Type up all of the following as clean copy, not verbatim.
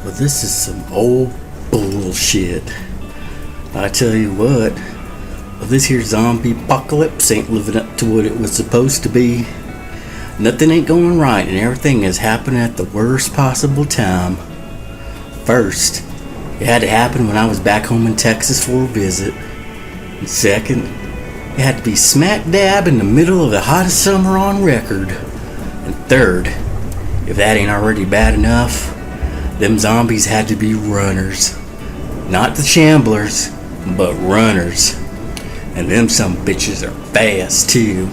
Well, this is some old bullshit. I tell you what, this here zombie apocalypse ain't living up to what it was supposed to be. Nothing ain't going right and everything is happening at the worst possible time. First, it had to happen when I was back home in Texas for a visit. And second, it had to be smack dab in the middle of the hottest summer on record. And third, if that ain't already bad enough, them zombies had to be runners. Not the shamblers, but runners. And them some bitches are fast too.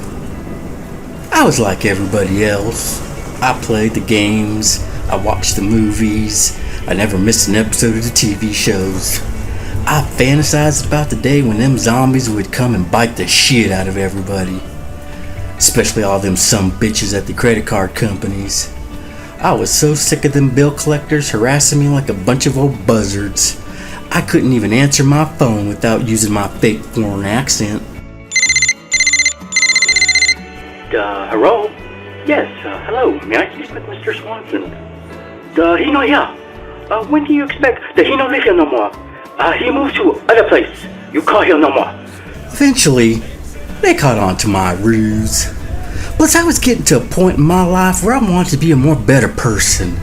I was like everybody else. I played the games, I watched the movies, I never missed an episode of the TV shows. I fantasized about the day when them zombies would come and bite the shit out of everybody. Especially all them some bitches at the credit card companies. I was so sick of them bill collectors harassing me like a bunch of old buzzards. I couldn't even answer my phone without using my fake foreign accent. Hello? Yes, hello. May I speak with Mr. Swanson? He not here. When do you expect that he not live here no more? He moved to other place. You call here no more. Eventually, they caught on to my ruse. Plus, I was getting to a point in my life where I wanted to be a more better person,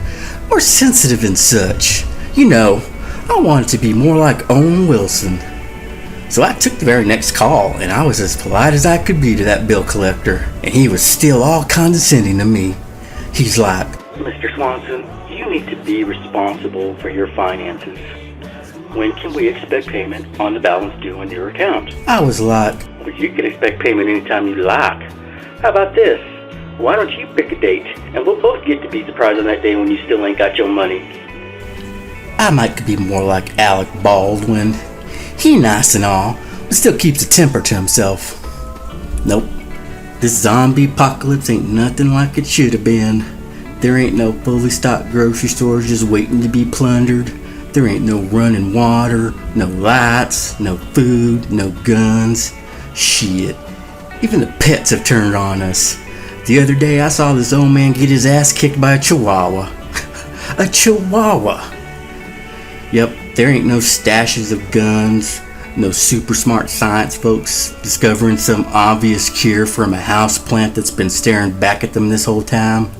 more sensitive and such. You know, I wanted to be more like Owen Wilson. So I took the very next call, and I was as polite as I could be to that bill collector, and he was still all condescending to me. He's like, Mr. Swanson, you need to be responsible for your finances. When can we expect payment on the balance due in your account? I was like, Well, you can expect payment anytime you like. How about this? Why don't you pick a date, and we'll both get to be surprised on that day when you still ain't got your money. I might be more like Alec Baldwin. He nice and all, but still keeps a temper to himself. Nope. This zombie apocalypse ain't nothing like it should have been. There ain't no fully stocked grocery stores just waiting to be plundered. There ain't no running water, no lights, no food, no guns. Shit. Even the pets have turned on us. The other day I saw this old man get his ass kicked by a chihuahua. A chihuahua. Yep, there ain't no stashes of guns, no super smart science folks discovering some obvious cure from a houseplant that's been staring back at them this whole time.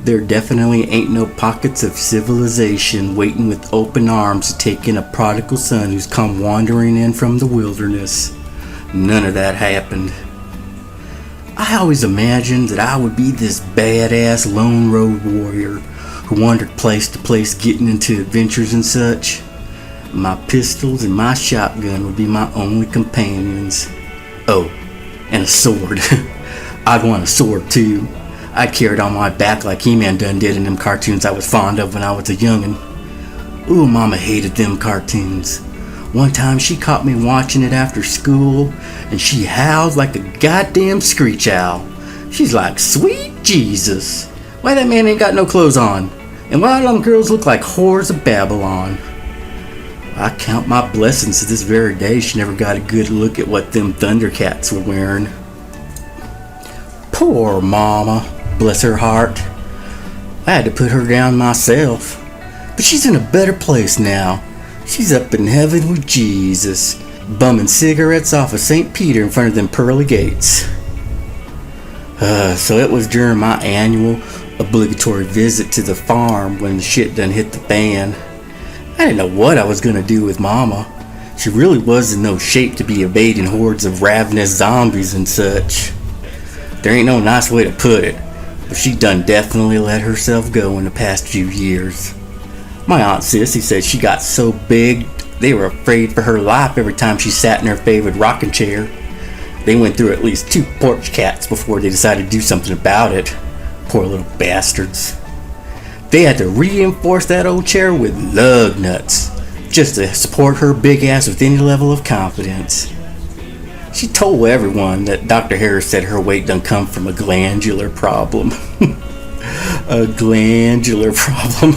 There definitely ain't no pockets of civilization waiting with open arms to take in a prodigal son who's come wandering in from the wilderness. None of that happened. I always imagined that I would be this badass lone road warrior who wandered place to place getting into adventures and such. My pistols and my shotgun would be my only companions. Oh, and a sword. I'd want a sword too. I carried on my back like He-Man done did in them cartoons I was fond of when I was a youngin'. Ooh, Mama hated them cartoons. One time she caught me watching it after school, and she howled like a goddamn screech owl. She's like, sweet Jesus, why that man ain't got no clothes on? And why them girls look like whores of Babylon? I count my blessings to this very day she never got a good look at what them Thundercats were wearing. Poor Mama, bless her heart. I had to put her down myself. But she's in a better place now. She's up in heaven with Jesus, bumming cigarettes off of St. Peter in front of them pearly gates. So it was during my annual obligatory visit to the farm when the shit done hit the fan. I didn't know what I was gonna do with Mama. She really was in no shape to be evading hordes of ravenous zombies and such. There ain't no nice way to put it, but she done definitely let herself go in the past few years. My Aunt Sissy said she got so big they were afraid for her life every time she sat in her favorite rocking chair. They went through at least 2 porch cats before they decided to do something about it. Poor little bastards. They had to reinforce that old chair with lug nuts just to support her big ass with any level of confidence. She told everyone that Dr. Harris said her weight done come from a glandular problem. A glandular problem.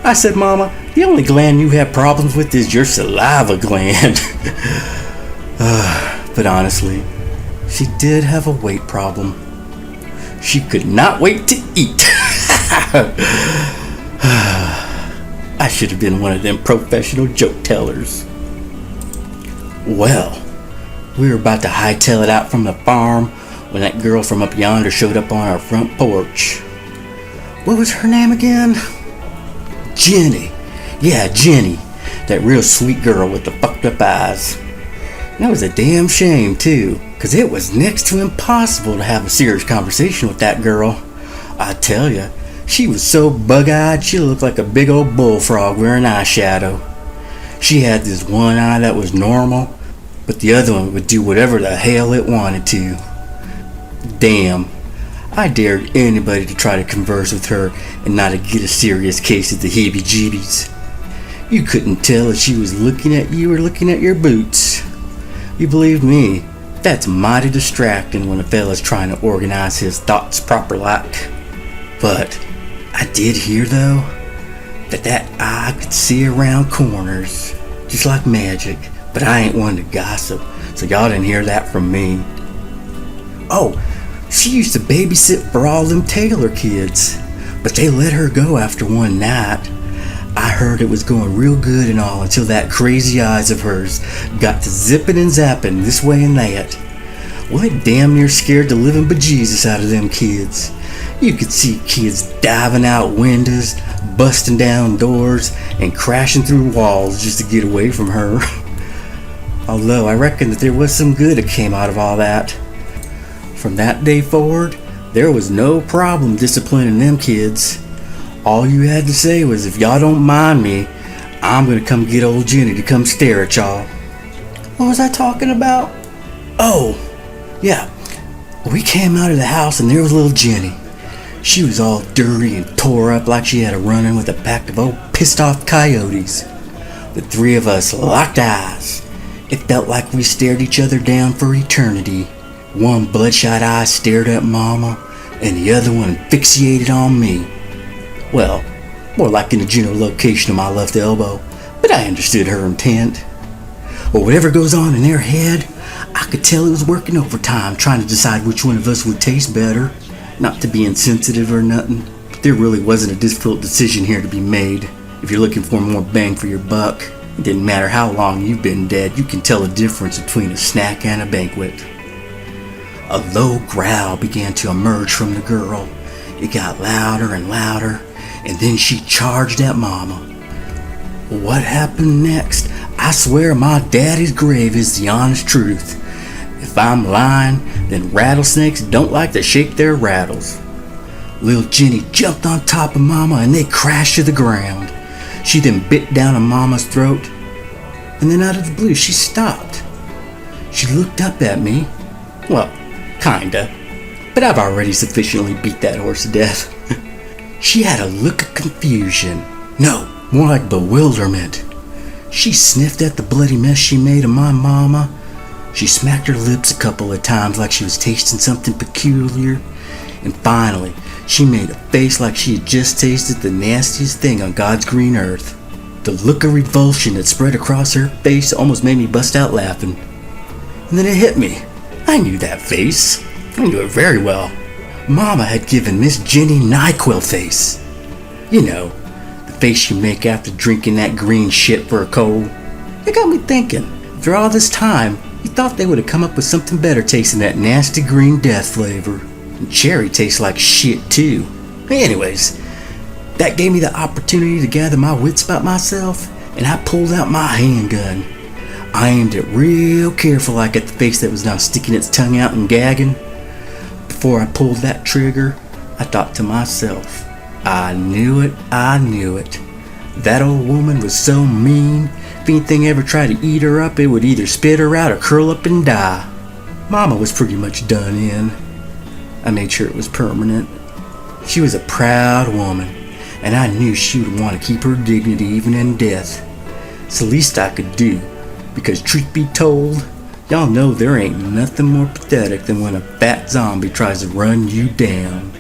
I said, Mama, the only gland you have problems with is your saliva gland. But honestly, she did have a weight problem. She could not wait to eat. I should have been one of them professional joke tellers. Well, we were about to hightail it out from the farm when that girl from up yonder showed up on our front porch. What was her name again? Jenny. Yeah, Jenny. That real sweet girl with the fucked up eyes. That was a damn shame, too, because it was next to impossible to have a serious conversation with that girl. I tell ya, she was so bug-eyed she looked like a big old bullfrog wearing eyeshadow. She had this one eye that was normal, but the other one would do whatever the hell it wanted to. Damn, I dared anybody to try to converse with her and not to get a serious case of the heebie-jeebies. You couldn't tell if she was looking at you or looking at your boots. You believe me, that's mighty distracting when a fella's trying to organize his thoughts proper like. But I did hear, though, that eye could see around corners, just like magic. But I ain't one to gossip, so y'all didn't hear that from me. Oh, she used to babysit for all them Taylor kids, but they let her go after one night. I heard it was going real good and all until that crazy eyes of hers got to zipping and zapping this way and that. Well, it damn near scared the living bejesus out of them kids. You could see kids diving out windows, busting down doors, and crashing through walls just to get away from her. Although I reckon that there was some good that came out of all that. From that day forward, there was no problem disciplining them kids. All you had to say was, if y'all don't mind me, I'm gonna come get old Jenny to come stare at y'all. What was I talking about? Oh, yeah. We came out of the house and there was little Jenny. She was all dirty and tore up like she had a run-in with a pack of old pissed off coyotes. The three of us locked eyes. It felt like we stared each other down for eternity. One bloodshot eye stared at Mama, and the other one fixated on me. Well, more like in the general location of my left elbow, but I understood her intent. Well, whatever goes on in their head, I could tell it was working overtime trying to decide which one of us would taste better. Not to be insensitive or nothing, but there really wasn't a difficult decision here to be made. If you're looking for more bang for your buck, it didn't matter how long you've been dead, you can tell the difference between a snack and a banquet. A low growl began to emerge from the girl. It got louder and louder, and then she charged at Mama. What happened next? I swear my daddy's grave is the honest truth. If I'm lying, then rattlesnakes don't like to shake their rattles. Little Jenny jumped on top of Mama and they crashed to the ground. She then bit down on Mama's throat, and then out of the blue she stopped. She looked up at me. Well, kinda. But I've already sufficiently beat that horse to death. She had a look of confusion. No, more like bewilderment. She sniffed at the bloody mess she made of my Mama. She smacked her lips a couple of times like she was tasting something peculiar. And finally, she made a face like she had just tasted the nastiest thing on God's green earth. The look of revulsion that spread across her face almost made me bust out laughing. And then it hit me. I knew that face. I knew it very well. Mama had given Miss Jenny NyQuil face. You know, the face you make after drinking that green shit for a cold. It got me thinking. After all this time, you thought they would have come up with something better tasting that nasty green death flavor. And cherry tastes like shit too. Anyways, that gave me the opportunity to gather my wits about myself, and I pulled out my handgun. I aimed it real careful like at the face that was now sticking its tongue out and gagging. Before I pulled that trigger, I thought to myself, I knew it. That old woman was so mean, if anything ever tried to eat her up, it would either spit her out or curl up and die. Mama was pretty much done in. I made sure it was permanent. She was a proud woman, and I knew she would want to keep her dignity even in death. It's the least I could do, because truth be told, y'all know there ain't nothing more pathetic than when a fat zombie tries to run you down.